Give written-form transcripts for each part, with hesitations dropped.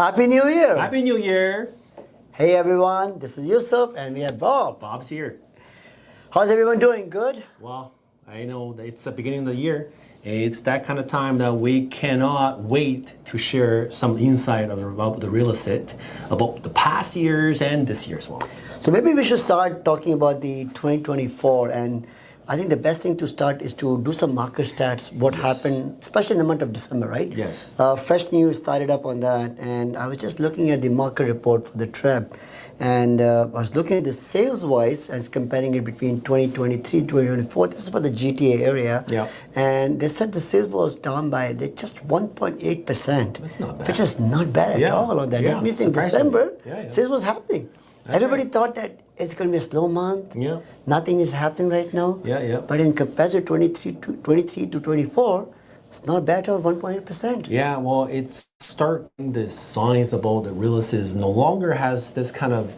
Happy New Year! Happy New Year! Hey everyone, this is Yusuf and we have Bob. Bob's here. How's everyone doing? Good? Well, I know that it's the beginning of the year. It's that kind of time that we cannot wait to share some insight about the real estate, about the past years and this year as well. So maybe we should start talking about the 2024, and I think the best thing to start is to do some market stats, what happened, especially in the month of December, right? Yes. Fresh News started up on that, and I was just looking at the market report for the TREB, and I was looking at the sales-wise and comparing it between 2023 2024. This is for the GTA area. Yeah. And they said the sales was down by just 1.8%. That's not bad. Which is not bad at all on that. Yeah. That means in December, Yeah. sales was happening. Everybody thought that it's going to be a slow month. Yeah. Nothing is happening right now. Yeah. But in comparison 23 to 24, it's not bad of 1.8%. Yeah, well, it's starting the signs about the real estate is no longer has this kind of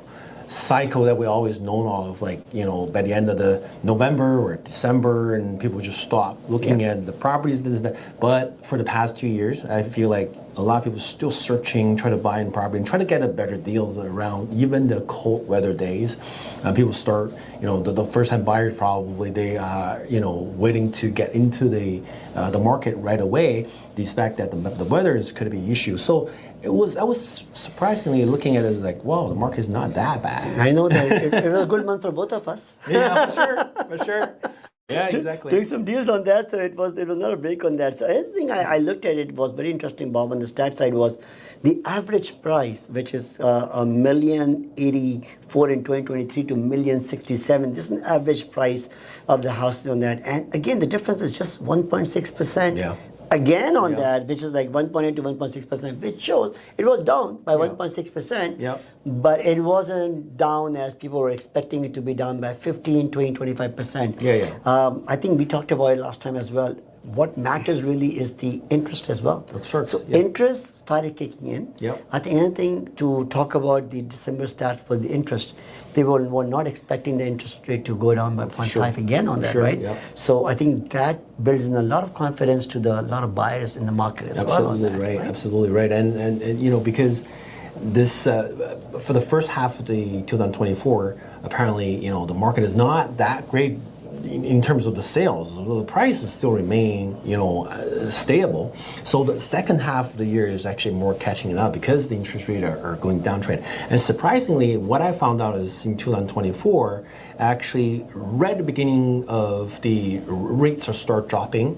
cycle that we always known of, like, you know, by the end of the November or December, and people just stop looking at the properties, this, that. But for the past 2 years, I feel like a lot of people are still searching, trying to buy in property and trying to get a better deals around even the cold weather days. People start, you know, the first-time buyers probably, they are, you know, waiting to get into the market right away, despite that the weather is could be an issue. So I was surprisingly looking at it as like, wow, the market is not that bad. I know that it was a good month for both of us. Yeah, for sure. Yeah, exactly. Doing some deals on that, so it was not a break on that. So anything I looked at, it was very interesting, Bob, on the stat side was the average price, which is $1,084,000 in 2023 to $1,067,000. This is an average price of the houses on that. And again, the difference is just 1.6%. Yeah. Again on that, which is like 1.8 to 1.6%, which shows it was down by 1.6%, but it wasn't down as people were expecting it to be down by 15, 20, 25%. I think we talked about it last time as well. What matters really is the interest as well. Sure. So interest started kicking in. I think anything to talk about the December stats was the interest. People were not expecting the interest rate to go down by 0.5 again on that, right? So I think that builds in a lot of confidence to a lot of buyers in the market as well. Absolutely right. And you know, because this for the first half of the 2024, apparently, you know, the market is not that great in terms of the sales. The prices still remain, you know, stable. So the second half of the year is actually more catching it up because the interest rates are going downtrend. And surprisingly, what I found out is in 2024, actually, right at the beginning of the rates are start dropping.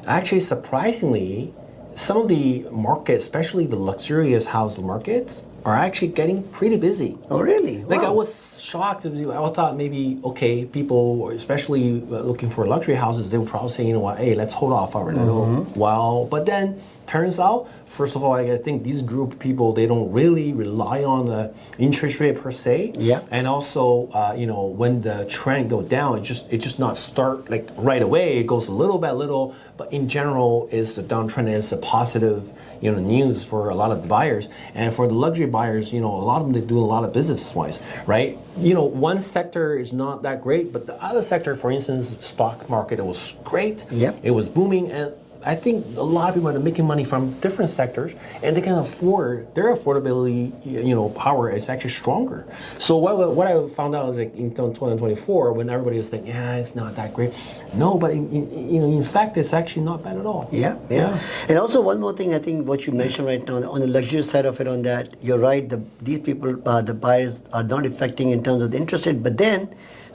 Actually, surprisingly, some of the markets, especially the luxurious house markets, are actually getting pretty busy. Oh, really? Like, I was shocked. I thought maybe, okay, people, especially looking for luxury houses, they would probably say, you know what, hey, let's hold off for a little while. But then, turns out, first of all, I think these group of people, they don't really rely on the interest rate per se. And also, you know, when the trend go down, it just not start like right away. It goes a little by little, but in general, is the downtrend is a positive, you know, news for a lot of the buyers. And for the luxury buyers, you know, a lot of them, they do a lot of business-wise, right? You know, one sector is not that great, but the other sector, for instance, the stock market, it was great. It was booming, and I think a lot of people are making money from different sectors, and they can afford, their affordability, you know, power is actually stronger. So what I found out is like in 2024, when everybody was saying, yeah, it's not that great. No, but in fact, it's actually not bad at all. And also one more thing, I think what you mentioned right now, on the luxury side of it on that, you're right, these people, the buyers are not affecting in terms of the interest rate, but then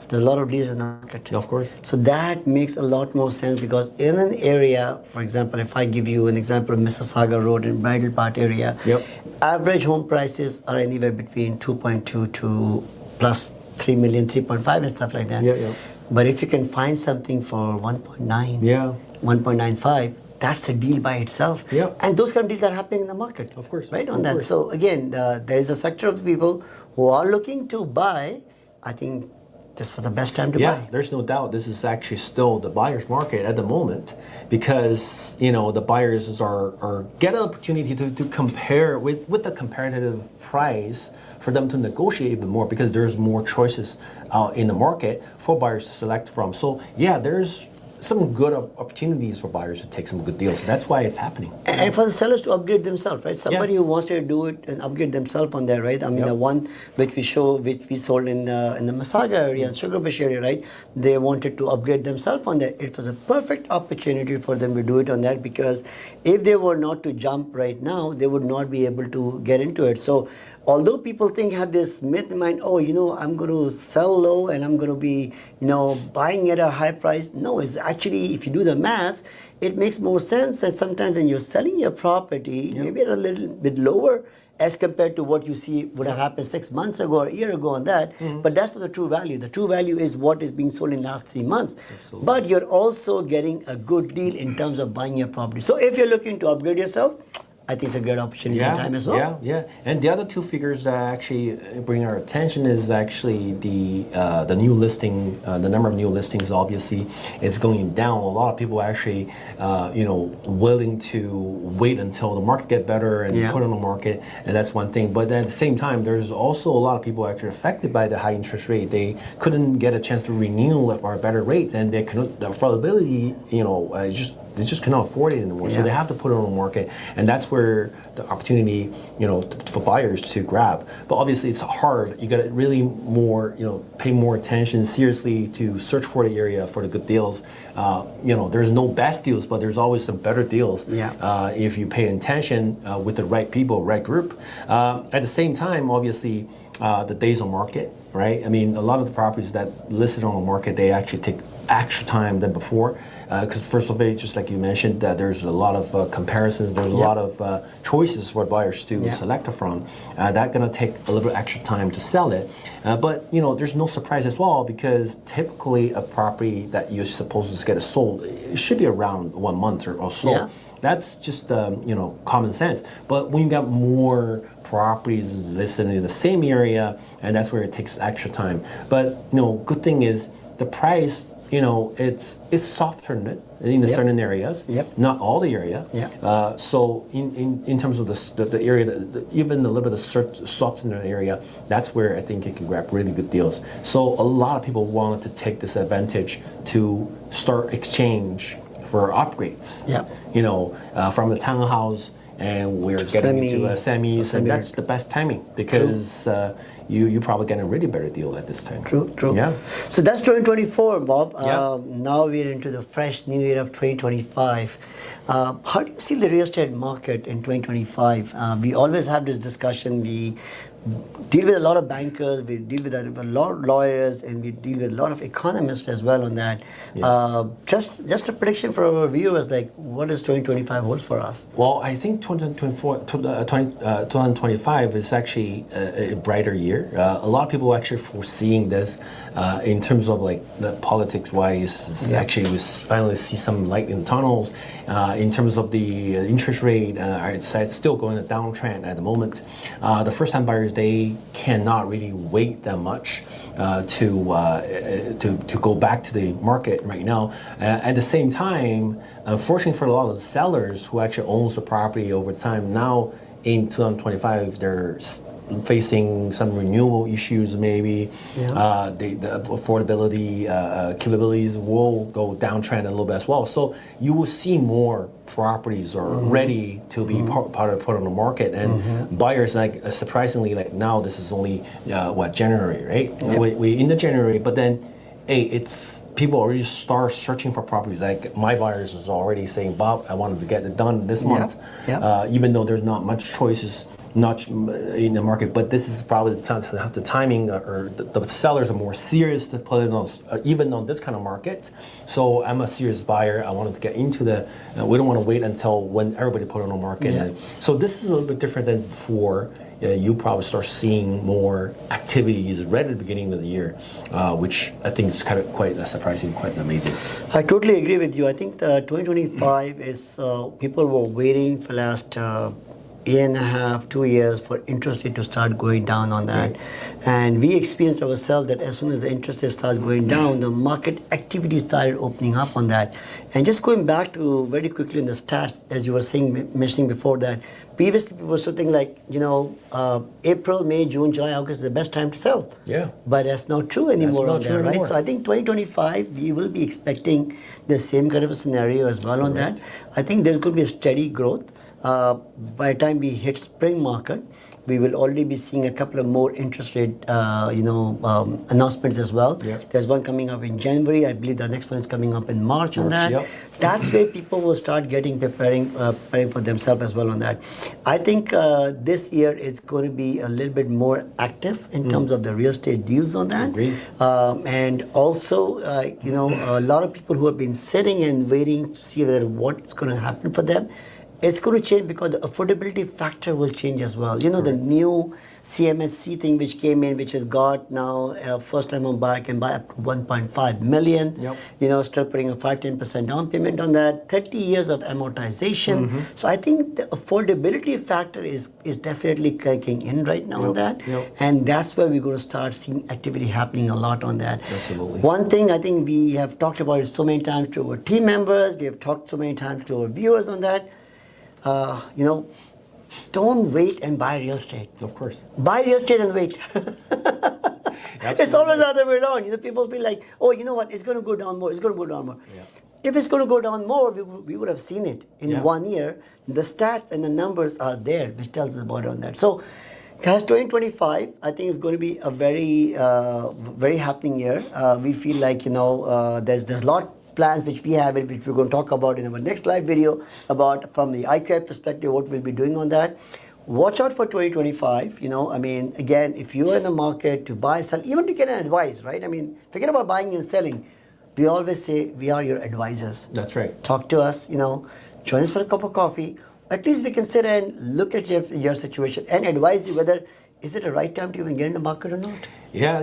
there's a lot of deals in the market. Of course. So that makes a lot more sense because in an area, for example, if I give you an example of Mississauga Road in Bridle Park area, average home prices are anywhere between 2.2 to plus 3 million, 3.5 and stuff like that. But if you can find something for 1.9, 1.95, that's a deal by itself. And those kind of deals are happening in the market. Of course. Right on that. So again, there is a sector of people who are looking to buy. I think this was the best time to buy. Yeah, there's no doubt this is actually still the buyer's market at the moment because, you know, the buyers are get an opportunity to compare with the comparative price for them to negotiate even more because there's more choices in the market for buyers to select from. So yeah, there's some good opportunities for buyers to take some good deals. So that's why it's happening. And for the sellers to upgrade themselves, right? Somebody who wants to do it and upgrade themselves on there, right? I mean, the one which we sold in the Masaga area and Sugarbush area, right? They wanted to upgrade themselves on that. It was a perfect opportunity for them to do it on that, because if they were not to jump right now, they would not be able to get into it. So although people have this myth in mind, oh, I'm going to sell low and I'm going to be, buying at a high price. No, it's actually, if you do the math, it makes more sense that sometimes when you're selling your property, maybe at a little bit lower as compared to what you see would have happened 6 months ago or a year ago on that. But that's not the true value. The true value is what is being sold in the last 3 months. Absolutely. But you're also getting a good deal in terms of buying your property. So if you're looking to upgrade yourself, I think it's a great opportunity time as well. Yeah. And the other two figures that actually bring our attention is actually the new listing, the number of new listings. Obviously, it's going down. A lot of people are actually, willing to wait until the market get better and put on the market, and that's one thing. But at the same time, there's also a lot of people actually affected by the high interest rate. They couldn't get a chance to renew at our better rate, and they couldn't. The affordability, they just cannot afford it anymore. So they have to put it on the market, and that's where the opportunity, for buyers to grab. But obviously, it's hard. You got to really pay more attention seriously to search for the area for the good deals. There's no best deals, but there's always some better deals. If you pay attention with the right people, right group. At the same time, obviously, the days on market, right? I mean, a lot of the properties that listed on the market, they actually take extra time than before. Because first of all, just like you mentioned, that there's a lot of comparisons, there's a lot of choices for buyers to select from. That's going to take a little bit extra time to sell it. But there's no surprise as well, because typically a property that you're supposed to get it sold, it should be around 1 month or so. Yeah. That's just common sense. But when you got more properties listed in the same area, and that's where it takes extra time. But good thing is the price. It's softer in certain areas, not all the area. So in terms of the area, even a little bit of softer area, that's where I think you can grab really good deals. So a lot of people wanted to take this advantage to start exchange for upgrades. From the townhouse, and we're getting into semis, and that's the best timing, because you're probably getting a really better deal at this time. True. Yeah. So that's 2024, Bob. Now we're into the fresh new year of 2025. How do you see the real estate market in 2025? We always have this discussion. We deal with a lot of bankers, we deal with a lot of lawyers, and we deal with a lot of economists as well on that. Just a prediction for our viewers, like what does 2025 hold for us? Well, I think 2025 is actually a brighter year. A lot of people are actually foreseeing this in terms of like the politics-wise. Actually, we finally see some light in the tunnels. In terms of the interest rate, it's still going a downtrend at the moment. The first-time buyers, they cannot really wait that much to go back to the market right now. At the same time, unfortunately for a lot of the sellers who actually owns the property over time, now in 2025, they're facing some renewal issues maybe. The affordability capabilities will go downtrend a little bit as well. So you will see more properties are ready to be put on the market, and buyers surprisingly now this is only January, right? We in the January, but then it's people already start searching for properties. Like my buyers is already saying, Bob, I wanted to get it done this month, even though there's not much choices not in the market, but this is probably the time to have the timing, or the sellers are more serious to put it on, even on this kind of market. So I'm a serious buyer. I wanted to get into we don't want to wait until when everybody put it on the market. So this is a little bit different than before. You probably start seeing more activities right at the beginning of the year, which I think is kind of quite surprising, quite amazing. I totally agree with you. I think 2025 is people were waiting for last year and a half, 2 years for interest rate to start going down on that. And we experienced ourselves that as soon as the interest rate starts going down, the market activity started opening up on that. And just going back to very quickly in the stats, as you were saying, mentioning before that, previously people were saying like, April, May, June, July, August is the best time to sell. Yeah. But that's not true anymore not on true that, right? anymore. So I think 2025, we will be expecting the same kind of a scenario as well on that. I think there could be a steady growth. By the time we hit spring market, we will already be seeing a couple of more interest rate, announcements as well. Yep. There's one coming up in January. I believe the next one is coming up in March on that. Yep. That's where people will start preparing for themselves as well on that. I think this year it's going to be a little bit more active in terms of the real estate deals on that. Agreed. And also, a lot of people who have been sitting and waiting to see what's going to happen for them. It's going to change because the affordability factor will change as well. The new CMHC thing which came in, which has got now first-time home buyer can buy up to 1.5 million. Yep. Still putting a 5-10% down payment on that, 30 years of amortization. So I think the affordability factor is definitely kicking in right now on that. Yep. And that's where we're going to start seeing activity happening a lot on that. Absolutely. One thing I think we have talked about it so many times to our team members, we have talked so many times to our viewers on that. Don't wait and buy real estate. Of course. Buy real estate and wait. It's always the other way around. People be like, oh, you know what? It's going to go down more. It's going to go down more. Yeah. If it's going to go down more, we would have seen it in 1 year. The stats and the numbers are there, which tells us about it on that. So, guys, 2025, I think is going to be a very, very happening year. We feel like there's a lot plans which we have, which we're going to talk about in our next live video about from the IQI perspective, what we'll be doing on that. Watch out for 2025. Again, if you're in the market to buy, sell, even to get an advice, right? Forget about buying and selling. We always say we are your advisors. That's right. Talk to us, join us for a cup of coffee. At least we can sit and look at your situation and advise you whether is it the right time to even get in the market or not. Yeah.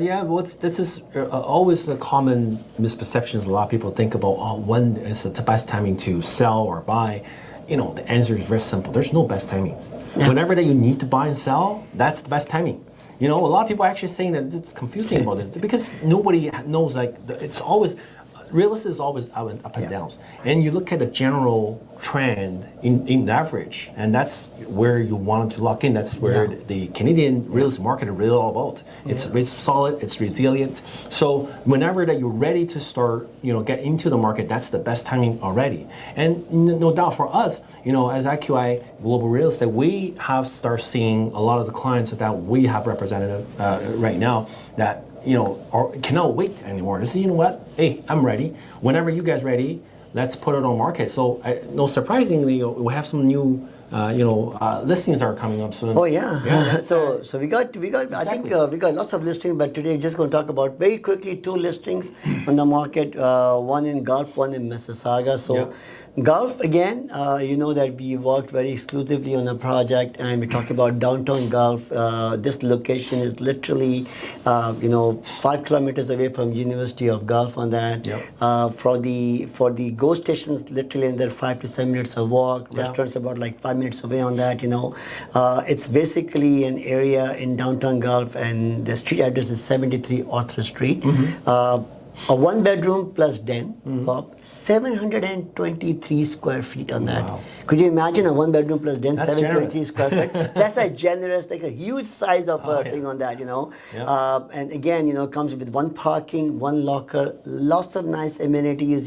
This is always the common misperceptions. A lot of people think about, when is the best timing to sell or buy? The answer is very simple. There's no best timings. Yeah. Whenever that you need to buy and sell, that's the best timing. A lot of people are actually saying that it's confusing about it because nobody knows. It's always real estate is always up and downs, and you look at the general trend in average, and that's where you want to lock in. That's where the Canadian real estate market is really all about. It's solid, it's resilient. So whenever that you're ready to start, get into the market, that's the best timing already. And no doubt for us, as IQI Global Real Estate, we have started seeing a lot of the clients that we have represented right now that or cannot wait anymore. They say, you know what? Hey, I'm ready. Whenever you guys ready, let's put it on market. So, no surprisingly, we have some new, listings that are coming up soon. Oh yeah. So we got. Exactly. I think we got lots of listings, but today just going to talk about very quickly 2 listings on the market. One in Gulf, one in Mississauga. So. Gulf, again, that we worked very exclusively on a project, and we talk about downtown Gulf. This location is literally, 5 kilometers away from University of Gulf on that. Yep. For the GO stations, literally in there 5 to 7 minutes of walk. Restaurants about 5 minutes away on that. It's basically an area in downtown Gulf, and the street address is 73 Arthur Street. A 1-bedroom plus den of 723 square feet on that. Wow. Could you imagine a 1-bedroom plus den, That's 723 generous. square feet? That's a generous, a huge size of thing on that, Yeah. And again, comes with 1 parking, 1 locker, lots of nice amenities,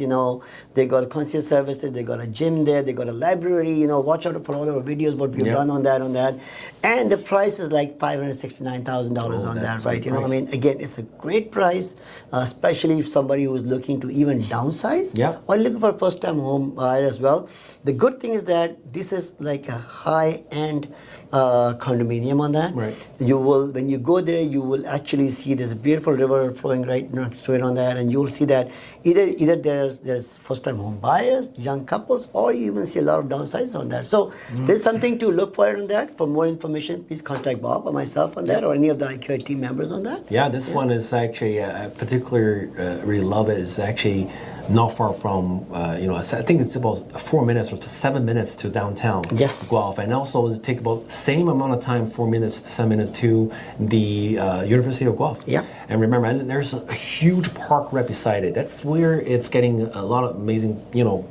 They got concierge services, they got a gym there, they got a library, Watch out for all our videos, what we've done on that. And the price is like $569,000 on that, right? Again, it's a great price, especially if somebody who is looking to even downsize or looking for a first-time home buyer as well. The good thing is that this is like a high-end condominium on that. Right. You will, when you go there, you will actually see there's a beautiful river flowing right next to it on that, and you will see that either there's first-time home buyers, young couples, or you even see a lot of downsides on that. So there's something to look for on that. For more information, please contact Bob or myself on that, or any of the IQI team members on that. Yeah, this one is actually a particular really love it is actually not far from, I think it's about 4 minutes or to 7 minutes to downtown Guelph. And also it take about the same amount of time, 4 minutes to 7 minutes to the University of Guelph. Yeah. And remember, and there's a huge park right beside it. That's where it's getting a lot of amazing,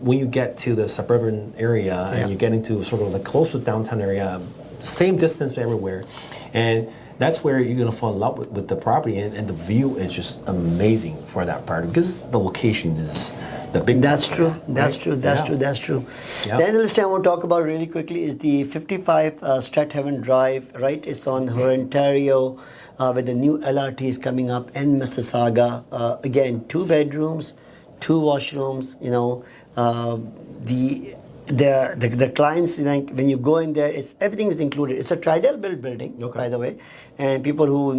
when you get to the suburban area and you get into sort of the closer downtown area, same distance everywhere. And that's where you're going to fall in love with the property, and the view is just amazing for that part because the location is the big. That's part, true. right? That's true. That's true. That's true. Yeah. The analyst I want to talk about really quickly is the 55 Strathaven Drive. Right, it's on Ontario, where the new LRT is coming up in Mississauga. Again, 2 bedrooms, 2 washrooms. The clients, when you go in there, everything is included. It's a Tridel built building, by the way, and people who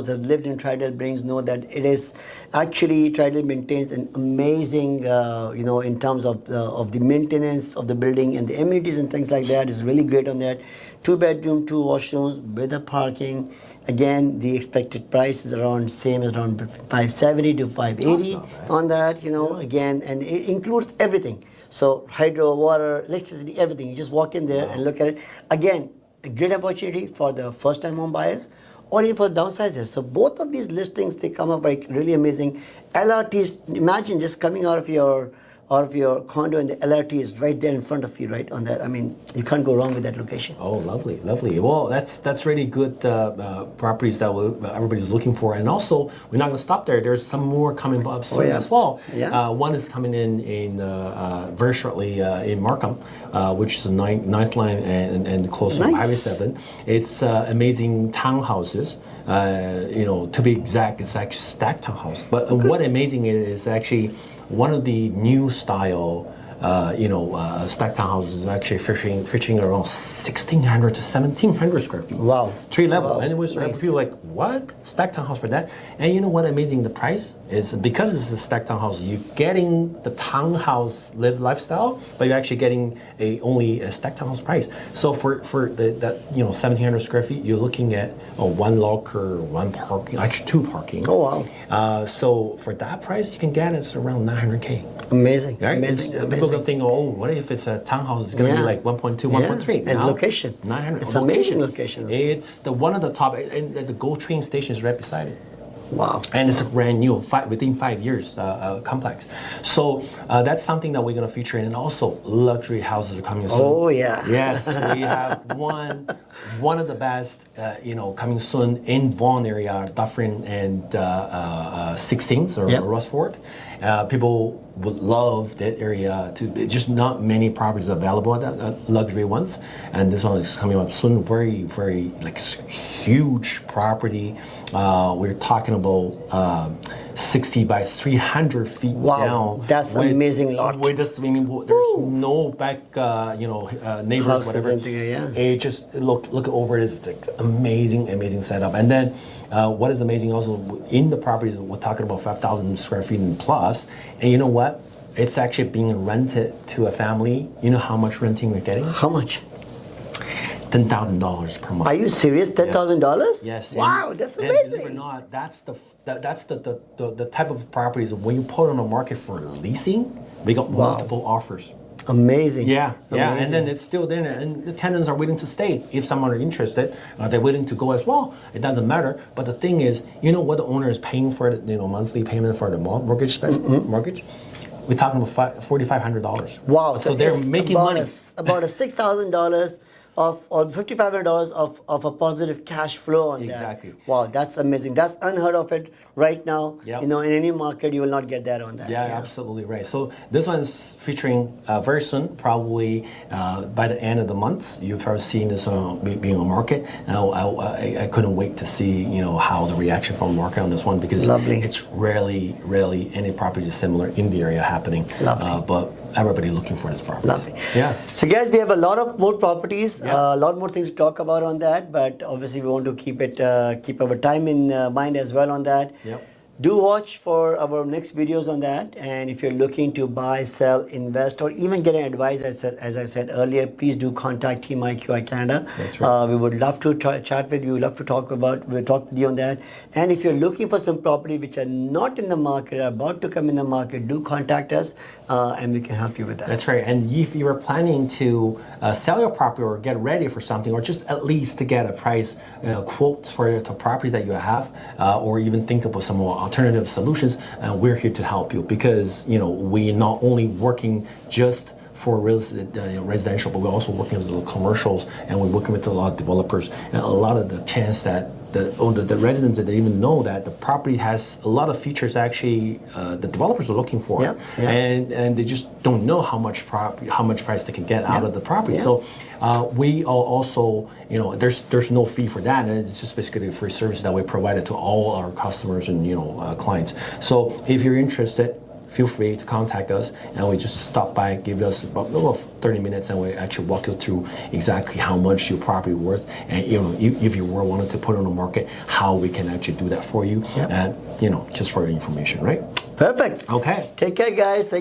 have lived in Tridel buildings know that it is actually Tridel maintains an amazing, in terms of the maintenance of the building and the amenities and things like that. Is really great on that. 2 bedroom, 2 washrooms with a parking. Again, the expected price is around 570 to 580 on that. Again, and it includes everything. So hydro, water, electricity, everything. You just walk in there and look at it. Again, a great opportunity for the first-time home buyers or even for downsizers. So both of these listings, they come up like really amazing. LRTs, imagine just coming out of your condo and the LRT is right there in front of you, right on that. I mean, you can't go wrong with that location. Oh, lovely, lovely. Well, that's really good properties that everybody's looking for. And also, we're not going to stop there. There's some more coming up soon as well. Yeah. One is coming in very shortly in Markham, which is the ninth line and close to Highway 7. It's amazing townhouses. To be exact, it's actually stacked townhouse. But what amazing is actually one of the new style, stacked townhouses is actually fetching around 1,600 to 1,700 square feet. Wow. 3 level. Wow. And it was Nice. people like, what? Stacked townhouse for that? And you know what amazing the price is? Because it's a stacked townhouse, you're getting the townhouse lifestyle, but you're actually getting only a stacked townhouse price. So for that 1,700 square feet, you're looking at a 1 locker, 1 parking, actually 2 parking. Oh, wow. So for that price, you can get it around 900K. Amazing. Right? Amazing. People don't think, what if it's a townhouse? It's going to be like 1.2, 1.3. And Now, location. 900. It's amazing location. It's the one of the top, and the GO train station is right beside it. Wow. And it's a brand new, within 5 years complex. So that's something that we're going to feature in. And also, luxury houses are coming soon. Oh, yeah. Yes, we have one of the best, coming soon in Vaughan area, Dufferin and 16th or Rossford. People would love that area too. It's just not many properties available at that luxury ones, and this one is coming up soon. Very, very huge property. We're talking about 60 by 300 feet down. That's an amazing lot. With the swimming pool, there's no back, neighbors, Houses whatever. and things, yeah. It just look over it. It's like amazing setup. And then what is amazing also in the properties, we're talking about 5,000 square feet and plus. And you know what? It's actually being rented to a family. You know how much renting we're getting? How much? $10,000 per month. Are you serious? $10,000? Yes. Wow, that's and amazing. believe it or not, that's the type of properties when you put on the market for leasing, we got multiple offers. Amazing. Yeah, Amazing. and then it's still there, and the tenants are willing to stay. If someone are interested, they're willing to go as well. It doesn't matter. But the thing is, you know what the owner is paying for the monthly payment for the mortgage? Mortgage. We're talking about $4,500. Wow. So they're making about money. About $6,000 or $5,500 of a positive cash flow on that. Exactly. Wow, that's amazing. That's unheard of it right now. Yep. In any market, you will not get that on that. Yeah, absolutely right. So this one's featuring very soon, probably by the end of the month. You'll probably seeing this being on market. Now, I couldn't wait to see how the reaction from the market on this one because it's rarely any property similar in the area happening. Lovely. But everybody looking for this property. Lovely. Yeah. So guys, we have a lot of more properties, a lot more things to talk about on that, but obviously we want to keep our time in mind as well on that. Yep. Do watch for our next videos on that. And if you're looking to buy, sell, invest, or even get an advice, as I said earlier, please do contact Team IQI Canada. That's right. We would love to chat with you. Love to we'll talk with you on that. And if you're looking for some property which are not in the market, are about to come in the market, do contact us, and we can help you with that. That's right. And if you are planning to sell your property or get ready for something, or just at least to get a price quotes for the property that you have, or even think of some more alternative solutions, we're here to help you, because we're not only working just for residential, but we're also working with the commercials, and we're working with a lot of developers, and a lot of the chance that the residents that they even know that the property has a lot of features actually the developers are looking for, and they just don't know how much price they can get out of the property. So we are also, there's no fee for that, and it's just basically a free service that we provided to all our customers and clients. So if you're interested, feel free to contact us, and we just stop by, give us about 30 minutes, and we actually walk you through exactly how much your property worth, and if you were wanting to put it on the market, how we can actually do that for you, and just for your information, right? Perfect. Okay. Take care, guys. Thank